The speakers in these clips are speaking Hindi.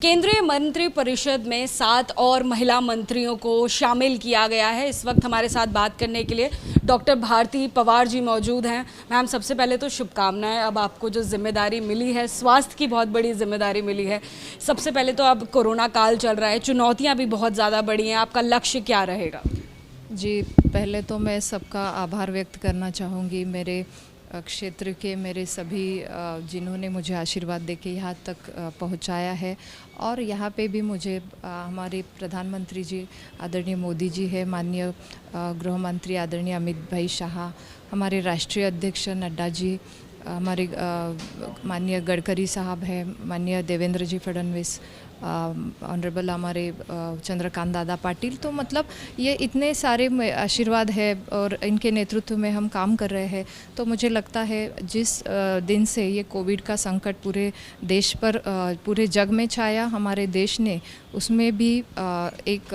केंद्रीय मंत्री परिषद में 7 और महिला मंत्रियों को शामिल किया गया है। इस वक्त हमारे साथ बात करने के लिए डॉक्टर भारती पवार जी मौजूद हैं। मैम, सबसे पहले तो शुभकामनाएं। अब आपको जो जिम्मेदारी मिली है, स्वास्थ्य की बहुत बड़ी जिम्मेदारी मिली है। सबसे पहले तो अब कोरोना काल चल रहा है, चुनौतियाँ भी बहुत ज़्यादा बढ़ी हैं। आपका लक्ष्य क्या रहेगा? जी, पहले तो मैं सबका आभार व्यक्त करना चाहूँगी, मेरे क्षेत्र के मेरे सभी जिन्होंने मुझे आशीर्वाद देके यहाँ तक पहुँचाया है। और यहाँ पे भी मुझे हमारे प्रधानमंत्री जी आदरणीय मोदी जी है, माननीय गृह मंत्री आदरणीय अमित भाई शाह, हमारे राष्ट्रीय अध्यक्ष नड्डा जी, हमारे माननीय गडकरी साहब हैं, माननीय देवेंद्र जी फडणवीस, ऑनरेबल हमारे चंद्रकांत दादा पाटिल। तो मतलब ये इतने सारे आशीर्वाद है और इनके नेतृत्व में हम काम कर रहे हैं। तो मुझे लगता है जिस दिन से ये कोविड का संकट पूरे देश पर पूरे जग में छाया, हमारे देश ने उसमें भी एक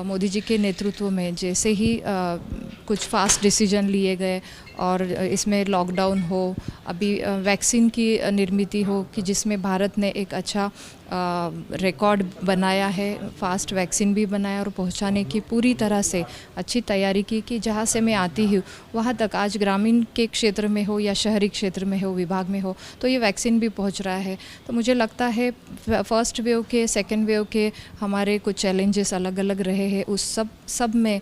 मोदी जी के नेतृत्व में जैसे ही कुछ फास्ट डिसीजन लिए गए और इसमें लॉकडाउन हो, अभी वैक्सीन की निर्मित हो कि जिसमें भारत ने एक अच्छा रिकॉर्ड बनाया है, फास्ट वैक्सीन भी बनाया और पहुंचाने की पूरी तरह से अच्छी तैयारी की कि जहां से मैं आती हूँ वहां तक, आज ग्रामीण के क्षेत्र में हो या शहरी क्षेत्र में हो, विभाग में हो, तो ये वैक्सीन भी पहुंच रहा है। तो मुझे लगता है फर्स्ट वेव के, सेकेंड वेव के हमारे कुछ चैलेंजेस अलग अलग रहे हैं, उस सब में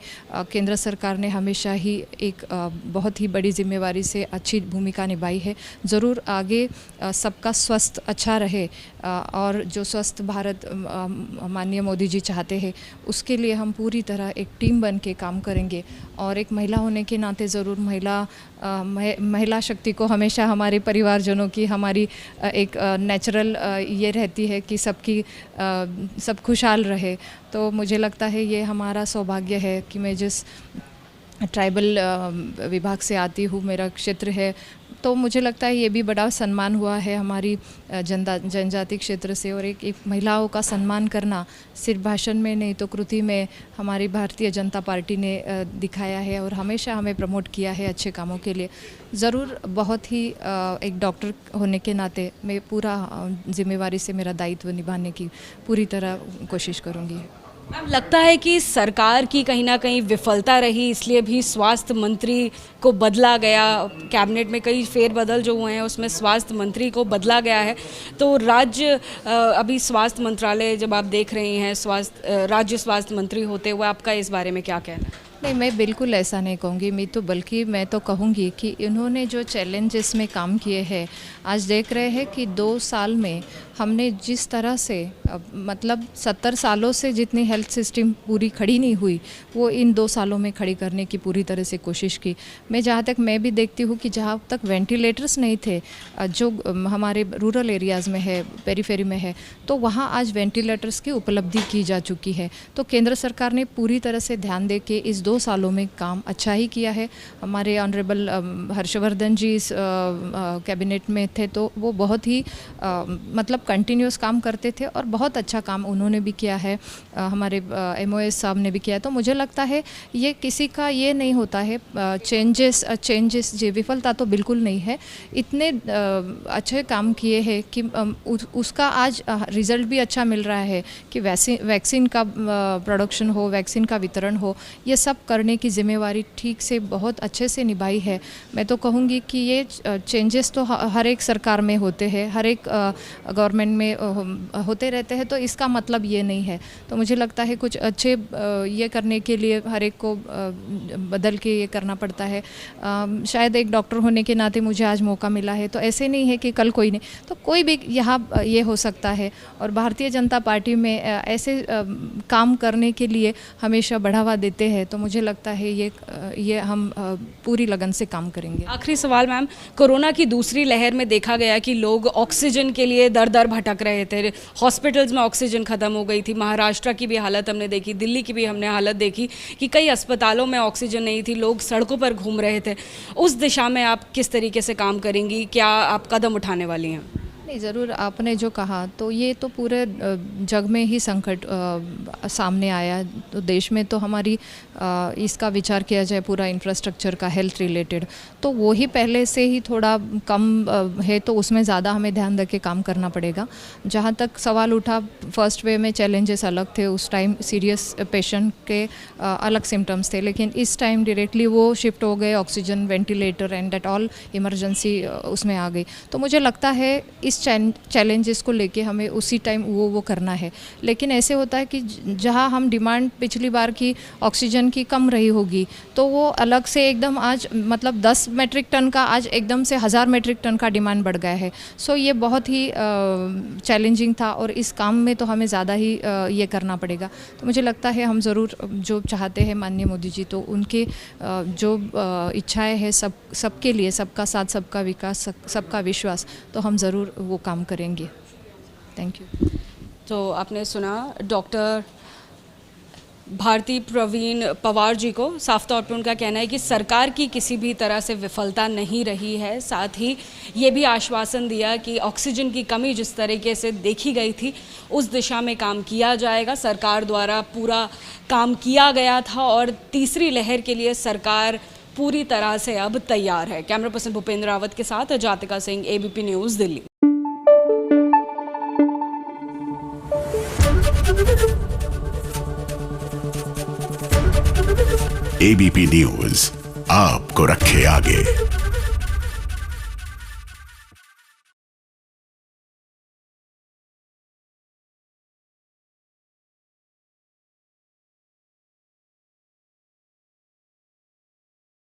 केंद्र सरकार ने हमेशा ही एक बहुत ही बड़ी जिम्मेवारी से अच्छी भूमिका निभाई है। ज़रूर आगे सबका स्वास्थ्य अच्छा रहे और जो स्वस्थ भारत माननीय मोदी जी चाहते हैं, उसके लिए हम पूरी तरह एक टीम बन के काम करेंगे। और एक महिला होने के नाते ज़रूर महिला शक्ति को हमेशा हमारे परिवारजनों की, हमारी एक नेचुरल ये रहती है कि सब खुशहाल रहे। तो मुझे लगता है ये हमारा सौभाग्य है कि मैं जिस ट्राइबल विभाग से आती हूँ, मेरा क्षेत्र है, तो मुझे लगता है ये भी बड़ा सम्मान हुआ है हमारी जनजाति क्षेत्र से। और एक महिलाओं का सम्मान करना सिर्फ भाषण में नहीं तो कृति में हमारी भारतीय जनता पार्टी ने दिखाया है और हमेशा हमें प्रमोट किया है अच्छे कामों के लिए। ज़रूर बहुत ही एक डॉक्टर होने के नाते मैं पूरा जिम्मेवारी से मेरा दायित्व निभाने की पूरी तरह कोशिश करूँगी। मैम, लगता है कि सरकार की कहीं ना कहीं विफलता रही, इसलिए भी स्वास्थ्य मंत्री को बदला गया। कैबिनेट में कई फेरबदल जो हुए हैं उसमें स्वास्थ्य मंत्री को बदला गया है। तो राज्य अभी स्वास्थ्य मंत्रालय जब आप देख रही हैं, राज्य स्वास्थ्य मंत्री होते हुए आपका इस बारे में क्या कहना है? नहीं, मैं बिल्कुल ऐसा नहीं कहूँगी। बल्कि मैं तो कहूँगी कि इन्होंने जो चैलेंजेस में काम किए हैं, आज देख रहे हैं कि 2 साल में हमने जिस तरह से मतलब 70 सालों से जितनी हेल्थ सिस्टम पूरी खड़ी नहीं हुई, वो इन 2 सालों में खड़ी करने की पूरी तरह से कोशिश की। जहाँ तक मैं भी देखती हूँ कि जहाँ तक वेंटिलेटर्स नहीं थे, जो हमारे रूरल एरियाज़ में है, पेरीफेरी में है, तो वहाँ आज वेंटिलेटर्स की उपलब्धि की जा चुकी है। तो केंद्र सरकार ने पूरी तरह से ध्यान दे के इस 2 सालों में काम अच्छा ही किया है। हमारे ऑनरेबल हर्षवर्धन जी इस कैबिनेट में थे, तो वो बहुत ही मतलब कंटिन्यूस काम करते थे और बहुत अच्छा काम उन्होंने भी किया है, हमारे MOS साहब ने भी किया है। तो मुझे लगता है ये किसी का ये नहीं होता है चेंजेस जी, विफलता तो बिल्कुल नहीं है। इतने अच्छे काम किए हैं कि उसका आज रिज़ल्ट भी अच्छा मिल रहा है कि वैक्सीन का प्रोडक्शन हो, वैक्सीन का वितरण हो, ये सब करने की जिम्मेवारी ठीक से बहुत अच्छे से निभाई है। मैं तो कहूँगी कि ये चेंजेस तो हर एक सरकार में होते हैं, हर एक गवर्नमेंट में होते रहते हैं, तो इसका मतलब ये नहीं है। तो मुझे लगता है कुछ अच्छे ये करने के लिए हर एक को बदल के ये करना पड़ता है। शायद एक डॉक्टर होने के नाते मुझे आज मौका मिला है, तो ऐसे नहीं है कि कल कोई नहीं, तो कोई भी यहाँ ये हो सकता है। और भारतीय जनता पार्टी में ऐसे काम करने के लिए हमेशा बढ़ावा देते हैं। तो मुझे लगता है ये हम पूरी लगन से काम करेंगे। आखिरी सवाल मैम, कोरोना की दूसरी लहर में देखा गया कि लोग ऑक्सीजन के लिए दर दर भटक रहे थे, हॉस्पिटल्स में ऑक्सीजन ख़त्म हो गई थी। महाराष्ट्र की भी हालत हमने देखी, दिल्ली की भी हमने हालत देखी कि कई अस्पतालों में ऑक्सीजन नहीं थी, लोग सड़कों पर घूम रहे थे। उस दिशा में आप किस तरीके से काम करेंगी, क्या आप कदम उठाने वाली हैं? नहीं, ज़रूर आपने जो कहा तो ये तो पूरे जग में ही संकट सामने आया। तो देश में तो हमारी इसका विचार किया जाए पूरा इंफ्रास्ट्रक्चर का, हेल्थ रिलेटेड, तो वो ही पहले से ही थोड़ा कम है, तो उसमें ज़्यादा हमें ध्यान रख के काम करना पड़ेगा। जहाँ तक सवाल उठा, फर्स्ट वे में चैलेंजेस अलग थे, उस टाइम सीरियस पेशेंट के अलग सिम्टम्स थे, लेकिन इस टाइम डायरेक्टली वो शिफ्ट हो गए oxygen, ventilator and that all emergency उसमें आ गई। तो मुझे लगता है इस चैलेंजेस को लेके हमें उसी टाइम वो करना है। लेकिन ऐसे होता है कि जहाँ हम डिमांड पिछली बार की ऑक्सीजन की कम रही होगी, तो वो अलग से एकदम आज मतलब 10 मेट्रिक टन का आज एकदम से 1000 मेट्रिक टन का डिमांड बढ़ गया है। सो ये बहुत ही चैलेंजिंग था और इस काम में तो हमें ज़्यादा ही ये करना पड़ेगा। तो मुझे लगता है हम ज़रूर जो चाहते हैं माननीय मोदी जी, तो उनके जो इच्छाएं हैं सबके लिए, सबका साथ, सबका विकास, सबका विश्वास, तो हम ज़रूर वो काम करेंगे। Thank you. तो आपने सुना डॉक्टर भारती प्रवीण पवार जी को। साफ तौर पर उनका कहना है कि सरकार की किसी भी तरह से विफलता नहीं रही है। साथ ही ये भी आश्वासन दिया कि ऑक्सीजन की कमी जिस तरीके से देखी गई थी उस दिशा में काम किया जाएगा। सरकार द्वारा पूरा काम किया गया था और तीसरी लहर के लिए सरकार पूरी तरह से अब तैयार है। कैमरा पर्सन भूपेंद्र रावत के साथ Jatika Singh, ABP news, Delhi. ABP news आपको रखे आगे।